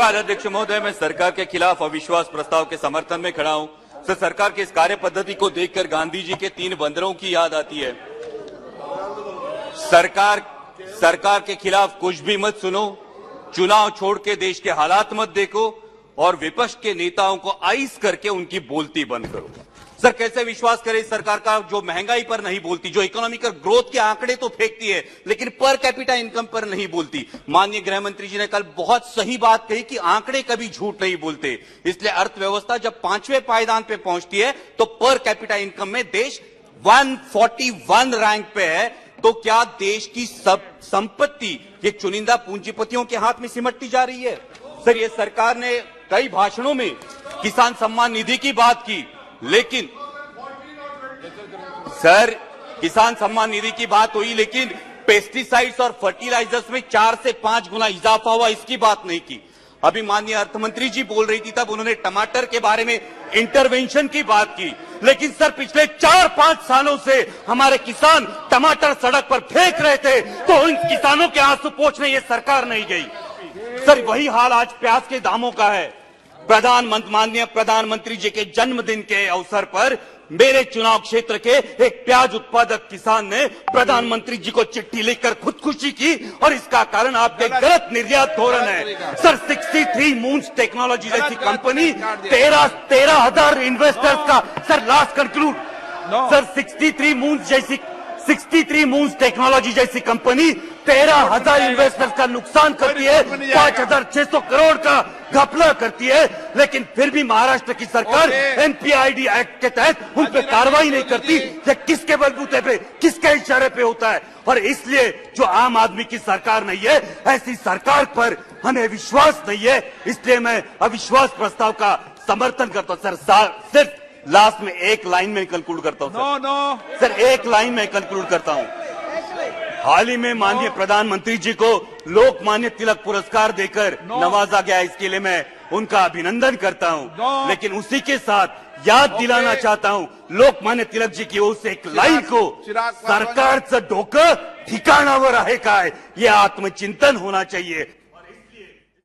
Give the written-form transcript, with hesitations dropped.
धन्यवाद अध्यक्ष महोदय। मैं सरकार के खिलाफ अविश्वास प्रस्ताव के समर्थन में खड़ा हूं। सर, सरकार की इस कार्य पद्धति को देखकर गांधी जी के 3 बंदरों की याद आती है। सरकार के खिलाफ कुछ भी मत सुनो, चुनाव छोड़ के देश के हालात मत देखो और विपक्ष के नेताओं को आइस करके उनकी बोलती बंद करो। सर, कैसे विश्वास करें इस सरकार का जो महंगाई पर नहीं बोलती, जो इकोनॉमिकल ग्रोथ के आंकड़े तो फेंकती है लेकिन पर कैपिटा इनकम पर नहीं बोलती। माननीय गृह मंत्री जी ने कल बहुत सही बात कही कि आंकड़े कभी झूठ नहीं बोलते। इसलिए अर्थव्यवस्था जब 5वें पायदान पे पहुंचती है तो पर कैपिटा इनकम में देश 141 रैंक पे है। तो क्या देश की सब संपत्ति ये चुनिंदा पूंजीपतियों के हाथ में सिमटती जा रही है? सर, ये सरकार ने कई भाषणों में किसान सम्मान निधि की बात की, लेकिन सर किसान सम्मान निधि की बात हुई लेकिन पेस्टिसाइड्स और फर्टिलाइजर्स में 4 से 5 गुना इजाफा हुआ, इसकी बात नहीं की। अभी माननीय अर्थमंत्री जी बोल रही थी तब उन्होंने टमाटर के बारे में इंटरवेंशन की बात की, लेकिन सर पिछले 4-5 सालों से हमारे किसान टमाटर सड़क पर फेंक रहे थे तो उन किसानों के आंसू पोंछने ये सरकार नहीं गई। सर, वही हाल आज प्याज के दामों का है। माननीय प्रधानमंत्री जी के जन्मदिन के अवसर पर मेरे चुनाव क्षेत्र के एक प्याज उत्पादक किसान ने प्रधानमंत्री जी को चिट्ठी लिखकर खुदकुशी की और इसका कारण आपके गलत निर्यात धोरण है। सर, 63 मून्स टेक्नोलॉजी जैसी कंपनी 13,000 इन्वेस्टर्स का, sir last conclude, sir 63 moons technology जैसी कंपनी 13,000 इन्वेस्टर्स का नुकसान करती है, 5,600 करोड़ का घपला करती है, लेकिन फिर भी महाराष्ट्र की सरकार एनपीआईडी एक्ट के तहत उन पर कार्रवाई नहीं करती। ये किसके बलबूते पे, किसके इशारे पे होता है? और इसलिए जो आम आदमी की सरकार नहीं है, ऐसी सरकार पर हमें विश्वास नहीं है। इसलिए मैं अविश्वास प्रस्ताव का समर्थन करता हूं। सर, सिर्फ लास्ट में एक लाइन में कंक्लूड करता हूं। सर, एक लाइन में कंक्लूड करता हूं। हाल ही में माननीय प्रधानमंत्री जी को लोकमान्य तिलक पुरस्कार देकर नवाजा गया, इसके लिए मैं उनका अभिनंदन करता हूं। लेकिन उसी के साथ याद दिलाना चाहता हूं लोकमान्य तिलक जी की ओर से एक लाइन को, सरकारचं डोकं ठिकाणावर आहे काय, ये आत्मचिंतन होना चाहिए।